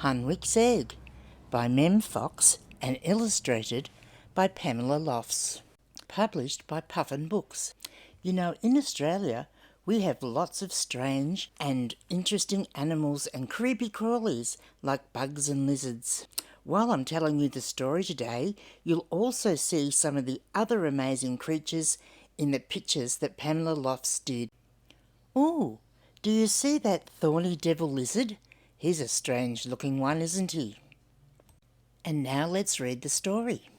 Hunwick's Egg by Mem Fox and illustrated by Pamela Lofts. Published by Puffin Books. You know, in Australia we have lots of strange and interesting animals and creepy crawlies like bugs and lizards. While I'm telling you the story today, you'll also see some of the other amazing creatures in the pictures that Pamela Lofts did. Ooh, do you see that thorny devil lizard? He's a strange looking one, isn't he? And now let's read the story.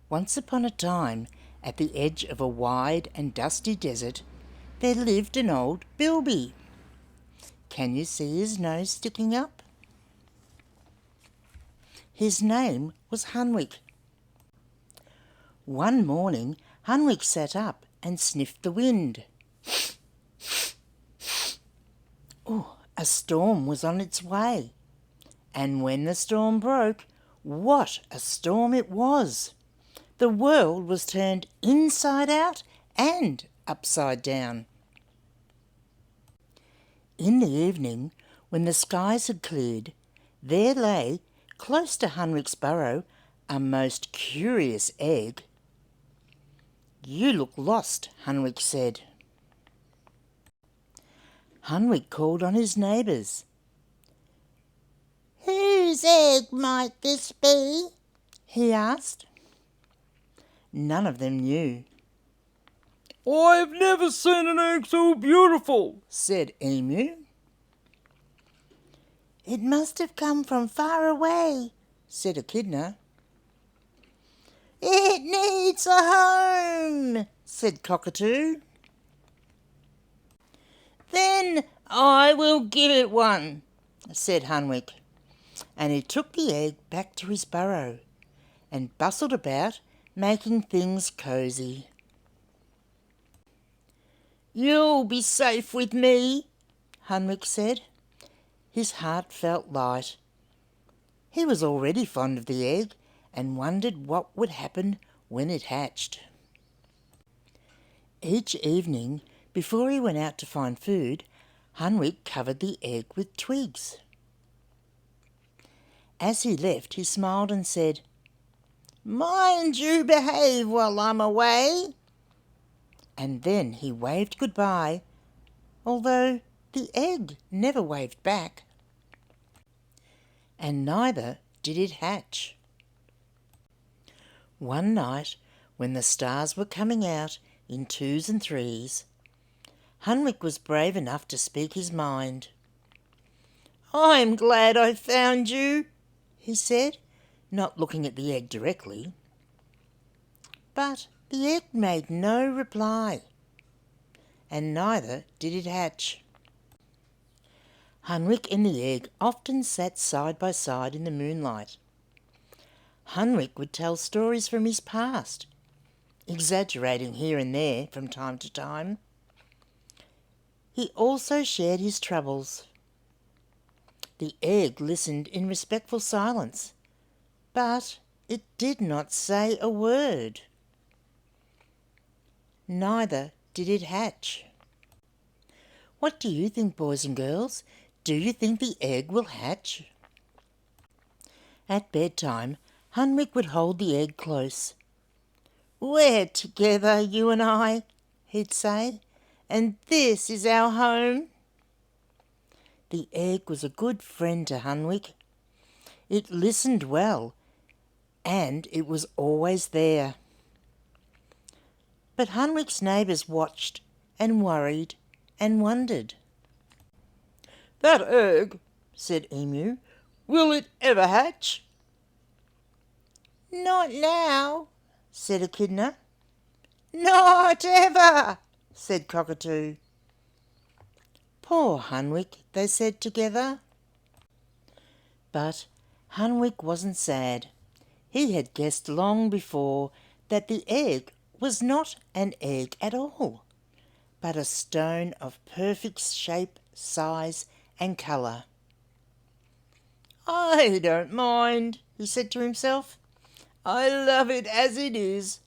Once upon a time, at the edge of a wide and dusty desert, there lived an old bilby. Can you see his nose sticking up? His name was Hunwick. One morning, Hunwick sat up and sniffed the wind. Oh, a storm was on its way. And when the storm broke, what a storm it was! The world was turned inside out and upside down. In the evening, when the skies had cleared, there lay, close to Hunwick's burrow, a most curious egg. "You look lost," Hunwick said. Hunwick called on his neighbours. "Whose egg might this be?" he asked. None of them knew. "I've never seen an egg so beautiful," said Emu. "It must have come from far away," said Echidna. "It needs a home," said Cockatoo. "Then I will give it one," said Hunwick, and he took the egg back to his burrow and bustled about, making things cosy. "You'll be safe with me," Hunwick said. His heart felt light. He was already fond of the egg and wondered what would happen when it hatched. Each evening, before he went out to find food, Hunwick covered the egg with twigs. As he left, he smiled and said, "Mind you behave while I'm away." And then he waved goodbye, although the egg never waved back. And neither did it hatch. One night, when the stars were coming out in twos and threes, Hunwick was brave enough to speak his mind. "I'm glad I found you," he said, not looking at the egg directly. But the egg made no reply, and neither did it hatch. Hunwick and the egg often sat side by side in the moonlight. Hunwick would tell stories from his past, exaggerating here and there from time to time. He also shared his troubles. The egg listened in respectful silence, but it did not say a word. Neither did it hatch. What do you think, boys and girls? Do you think the egg will hatch? At bedtime, Hunwick would hold the egg close. "We're together, you and I," he'd say, "and this is our home." The egg was a good friend to Hunwick. It listened well, and it was always there. But Hunwick's neighbours watched and worried and wondered. "That egg," said Emu, "will it ever hatch?" "Not now," said Echidna. "Not ever," said Cockatoo. "Poor Hunwick," they said together. But Hunwick wasn't sad. He had guessed long before that the egg was not an egg at all, but a stone of perfect shape, size, and colour. "I don't mind," he said to himself. "I love it as it is."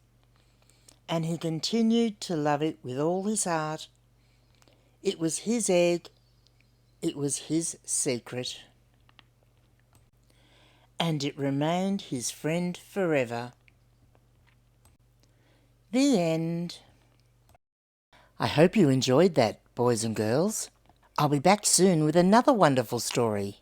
And he continued to love it with all his heart. It was his egg, It was his secret, and it remained his friend forever. The end. I hope you enjoyed that, boys and girls. I'll be back soon with another wonderful story.